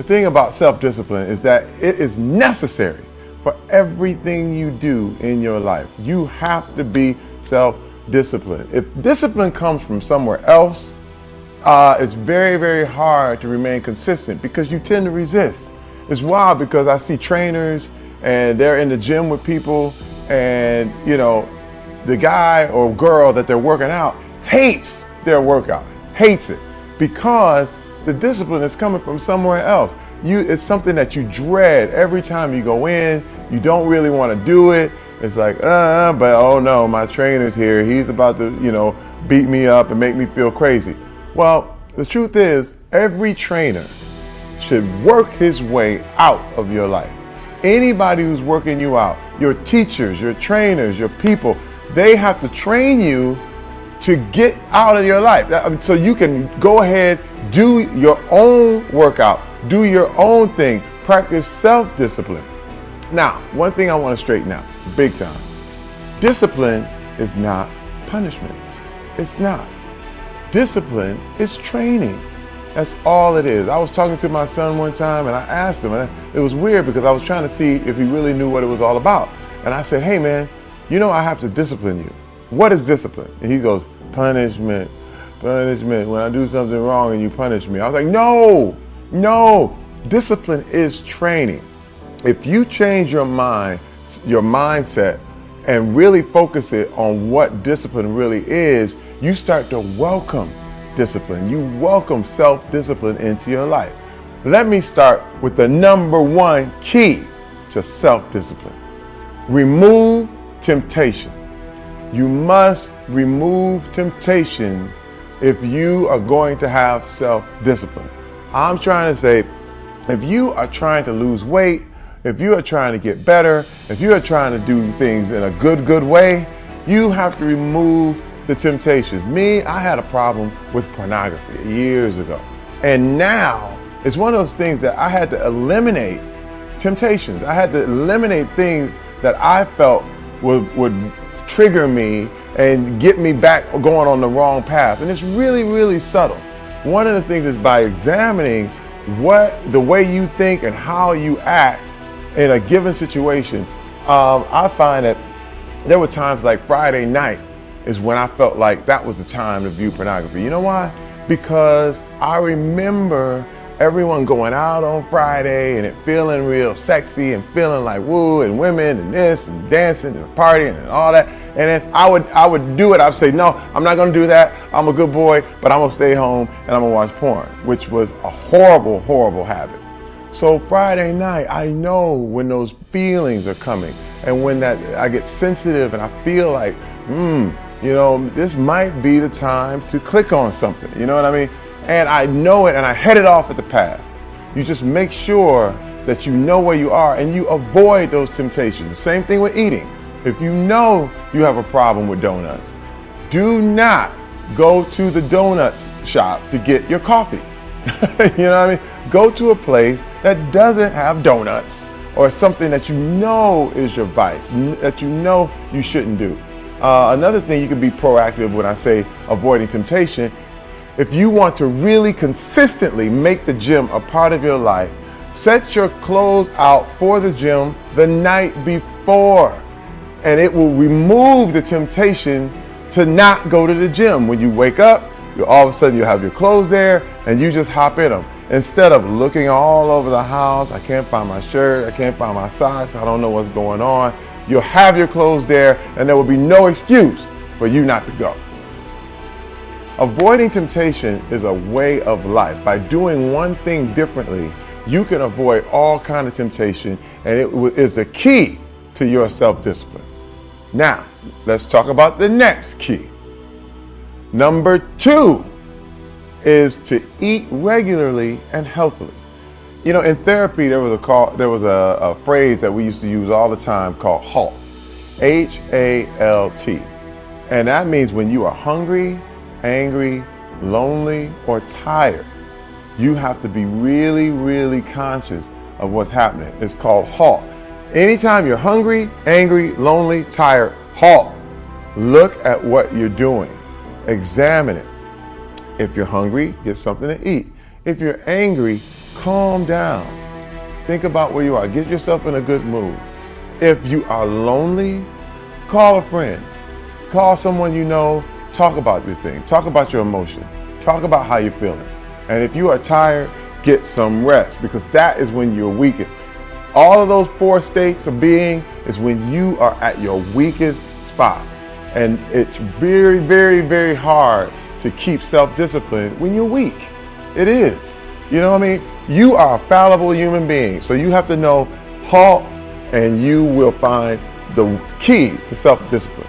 The thing about self-discipline is that it is necessary for everything you do in your life. You have to be self-disciplined. If discipline comes from somewhere else, it's very, very hard to remain consistent because you tend to resist. It's wild because I see trainers and they're in the gym with people, and the guy or girl that they're working out hates their workout, hates it, because the discipline is coming from somewhere else. It's something that you dread every time you go in. You don't really want to do it. It's like, but oh no, my trainer's here. He's about to, beat me up and make me feel crazy. Well, the truth is, every trainer should work his way out of your life. Anybody who's working you out, your teachers, your trainers, your people, they have to train you to get out of your life. So you can go ahead, do your own workout, do your own thing, practice self-discipline. Now, one thing I want to straighten out, big time. Discipline is not punishment. It's not. Discipline is training. That's all it is. I was talking to my son one time and I asked him, and it was weird because I was trying to see if he really knew what it was all about. And I said, hey man, I have to discipline you. What is discipline? And he goes, punishment. When I do something wrong and you punish me. I was like, no. Discipline is training. If you change your mindset, and really focus it on what discipline really is, you start to welcome discipline. You welcome self-discipline into your life. Let me start with the number one key to self-discipline. Remove temptation. You must remove temptations if you are going to have self-discipline. I'm trying to say, if you are trying to lose weight, if you are trying to get better, if you are trying to do things in a good way, you have to remove the temptations. Me, I had a problem with pornography years ago. And now it's one of those things that I had to eliminate temptations. I had to eliminate things that I felt would trigger me and get me back going on the wrong path. And it's really, really subtle. One of the things is by examining the way you think and how you act in a given situation. I find that there were times like Friday night is when I felt like that was the time to view pornography. You know why? Because I remember everyone going out on Friday and it feeling real sexy and feeling like woo, and women and this and dancing and partying and all that. And then I would do it. I'd say, no, I'm not going to do that. I'm a good boy, but I'm going to stay home and I'm going to watch porn, which was a horrible, horrible habit. So Friday night, I know when those feelings are coming and when I get sensitive and I feel like, this might be the time to click on something. You know what I mean? And I know it and I head it off at the path. You just make sure that you know where you are and you avoid those temptations. The same thing with eating. If you know you have a problem with donuts, do not go to the donuts shop to get your coffee. You know what I mean? Go to a place that doesn't have donuts or something that you know is your vice, that you know you shouldn't do. Another thing, you can be proactive when I say avoiding temptation. If you want to really consistently make the gym a part of your life, set your clothes out for the gym the night before, and it will remove the temptation to not go to the gym. When you wake up, all of a sudden you have your clothes there and you just hop in them. Instead of looking all over the house, I can't find my shirt, I can't find my socks, I don't know what's going on. You'll have your clothes there and there will be no excuse for you not to go. Avoiding temptation is a way of life. By doing one thing differently, you can avoid all kinds of temptation, and it is the key to your self-discipline. Now, let's talk about the next key. Number 2 is to eat regularly and healthily. In therapy, there was a phrase that we used to use all the time called HALT, HALT. And that means when you are hungry, angry, lonely, or tired, you have to be really, really conscious of what's happening. It's called HALT. Anytime you're hungry, angry, lonely, tired, HALT. Look at what you're doing. Examine it. If you're hungry, get something to eat. If you're angry, calm down. Think about where you are. Get yourself in a good mood. If you are lonely, call a friend. Call someone you know. Talk about these things. Talk about your emotion. Talk about how you're feeling. And if you are tired, get some rest, because that is when you're weakest. All of those 4 states of being is when you are at your weakest spot. And it's very, very, very hard to keep self-discipline when you're weak. It is. You know what I mean? You are a fallible human being. So you have to know halt, and you will find the key to self-discipline.